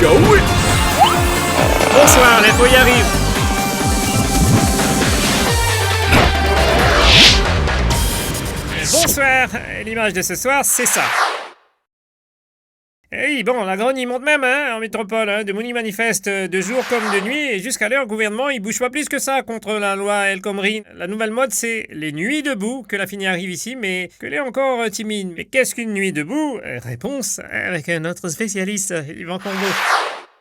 Ciao. Bonsoir, l'info y arrive. Bonsoir, l'image de ce soir, c'est ça. Eh oui, bon, la grogne, il monte même, en métropole, de Mouni manifeste de jour comme de nuit, et jusqu'à l'heure, le gouvernement, il bouge pas plus que ça contre la loi El Khomri. La nouvelle mode, c'est les nuits debout, que la fini arrive ici, mais que l'est encore timide. Mais qu'est-ce qu'une nuit debout? Réponse avec notre spécialiste, Yvan Combo.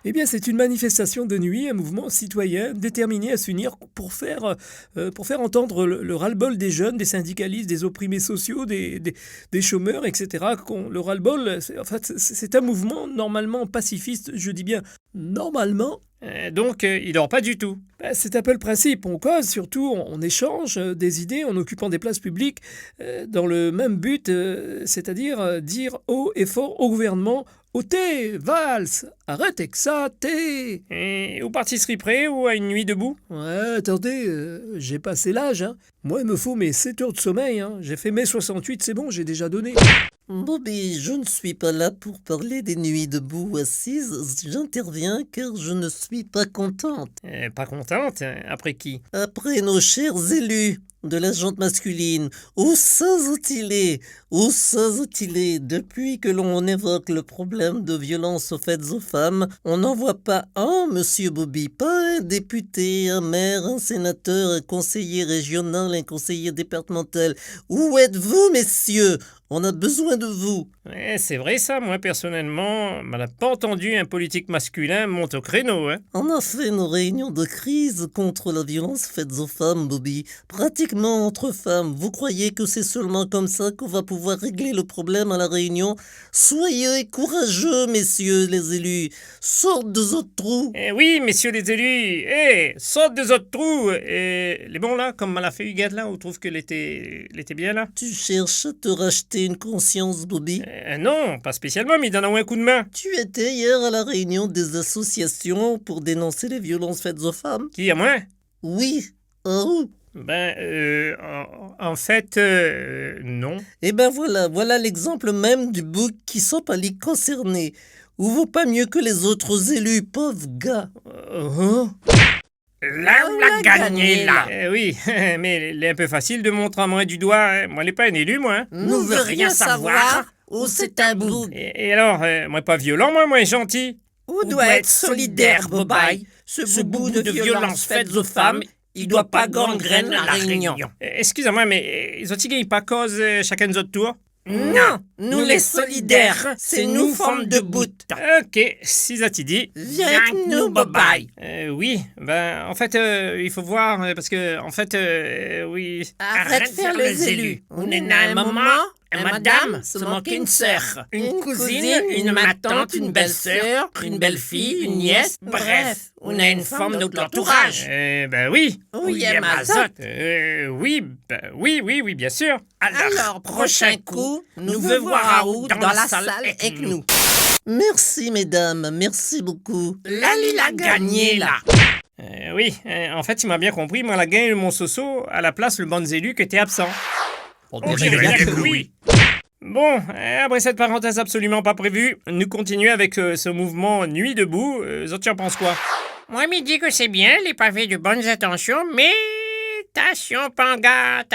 Eh bien, c'est une manifestation de nuit, un mouvement citoyen déterminé à s'unir pour faire entendre le ras-le-bol des jeunes, des syndicalistes, des opprimés sociaux, des chômeurs, etc. Le ras-le-bol, c'est un mouvement normalement pacifiste, je dis bien normalement. Donc, il dort pas du tout. C'est un peu le principe, on cause, surtout on échange des idées en occupant des places publiques dans le même but, c'est-à-dire dire haut et fort au gouvernement: ôtez, Valls, arrête avec ça, t'es... Et vous participerez prêt ou à une nuit debout? Ouais, attendez, j'ai passé l'âge, Moi, il me faut mes 7 heures de sommeil, J'ai fait mai 68, c'est bon, j'ai déjà donné. Bobby, je ne suis pas là pour parler des nuits debout assises. J'interviens car je ne suis pas contente. Pas contente? Après qui? Après nos chers élus de la jante masculine, où sont-ils? Où sont-ils? Depuis que l'on évoque le problème de violence faites aux femmes, on n'en voit pas un, monsieur Bobby, pas un député, un maire, un sénateur, un conseiller régional, un conseiller départemental. Où êtes-vous, messieurs? On a besoin de vous. Ouais, c'est vrai ça, moi personnellement, on n'a pas entendu un politique masculin monter au créneau, On a fait nos réunions de crise contre la violence faite aux femmes, Bobby. Pratiquement entre femmes. Vous croyez que c'est seulement comme ça qu'on va pouvoir régler le problème à la réunion? Soyez courageux, messieurs les élus. Sortez de votre trou. Oui, messieurs les élus, sortez de votre trou. Les bons là, comme l'a fait Huguette là, on trouve que l'été bien là? Tu cherches à te racheter une conscience, Bobby? Non, pas spécialement, mais donne-moi un coup de main. Tu étais hier à la réunion des associations pour dénoncer les violences faites aux femmes? Qui, à moi? Oui. Oh. En fait, non. Eh ben voilà l'exemple même du bouc qui sont pas les concernés. Ou vaut pas mieux que les autres élus, pauvre gars. Là, on l'a gagné, là. Oui, mais il est un peu facile de montrer à moi du doigt. Moi, je n'ai pas un élu, moi. Nous veut rien savoir. Ou c'est un bouc. Et alors, moi, pas violent, moi, gentil. Ou doit être solidaire, Bobaye. Ce bout de violence faite aux femmes, il doit pas gangrène la réunion. Excusez-moi, mais ils ont-ils pas cause chacun de notre tour? Non, nous les solidaires, c'est nous forme de bout. Ok, si ça t'y dit. Viens avec nous, Bobaye. Oui, en fait, il faut voir, parce que, en fait, oui... Arrête de faire les élus. On est à un moment, un madame, se manquer une sœur, une cousine, une ma-tante, une belle-sœur, une belle-fille, une nièce, bref, on a une forme de l'entourage. Oui. Oui, Mazot. Oui, bien sûr. Alors, prochain coup, nous veut voir Raoult dans la salle avec nous. Merci, mesdames, merci beaucoup. Lali l'a gagné, là. Oui, en fait, il m'a bien compris. Moi, la gagné mon soso à la place le bon élu qui était absent. On dirait bien que oui. Bon, après cette parenthèse absolument pas prévue, nous continuons avec ce mouvement Nuit debout. Tu en penses quoi? Moi, me dit que c'est bien, les pavés de bonnes intentions, mais... Attention, Panga,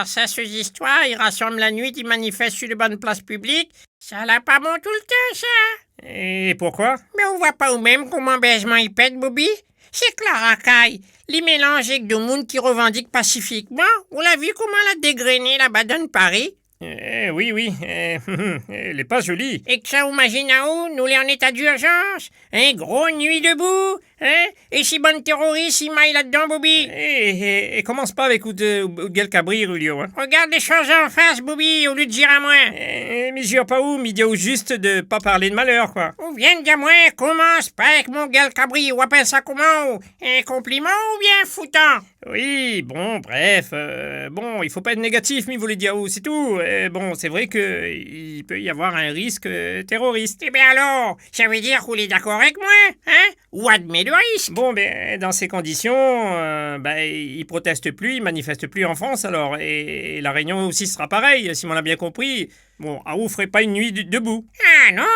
ça, ces histoires, ils rassemblent la nuit, ils manifestent sur de bonnes places publiques. Ça l'a pas bon tout le temps, ça. Et pourquoi? Mais on voit pas ou même comment baisement il pète, Bobby. C'est que la racaille, les mélanges avec de monde qui revendiquent pacifiquement. On l'a vu comment elle a dégrené là-bas dans Paris. Oui, elle est pas jolie. Et que ça, vous imaginez où, nous les en état d'urgence? Un gros nuit debout, Et si bon terroriste, il maille là-dedans, Bobby? Et commence pas avec Oudgal Cabri, Rulio, Regarde les choses en face, Bobby, au lieu de dire à moi. Mais jure pas où, mais dis juste de pas parler de malheur, quoi. Ou vient de dire moi, commence pas avec mon Gal Cabri, ou appelle ça comment? Un compliment ou bien foutant? Oui, bon, bref, il faut pas être négatif, mais il voulait dire où, c'est tout. C'est vrai que il peut y avoir un risque terroriste. Eh bien alors, ça veut dire qu'on est d'accord avec moi, Ou admet le risque. Bon, dans ces conditions, ils protestent plus, ils manifestent plus en France, alors, et la Réunion aussi sera pareil, si on l'a bien compris. Bon, vous ferez pas une nuit debout. Ah non.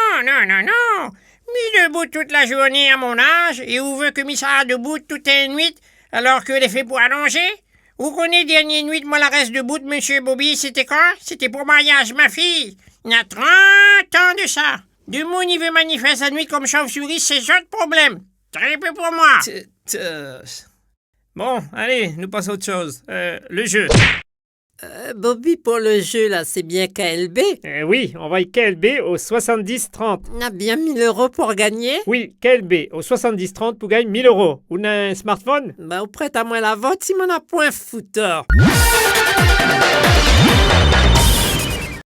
Mis debout toute la journée à mon âge, et où veut que mis ça debout toute une nuit, alors que les fait pour allonger? Vous connaissez dernière nuit, moi la reste debout de monsieur Bobby, c'était quand? C'était pour mariage, ma fille. Il y a 30 ans de ça. Du monde il veut manifester la nuit comme chauve-souris, c'est ça le problème. Très peu pour moi. Bon, allez, nous passons à autre chose. Le jeu. Bobby, pour le jeu, là, c'est bien KLB. Oui, on va y KLB au 70-30. On a bien 1000 € pour gagner. Oui, KLB au 70-30 pour gagner 1000 €. Vous avez un smartphone? Bah, au prête à moi la vote, si m'en a point fouteur.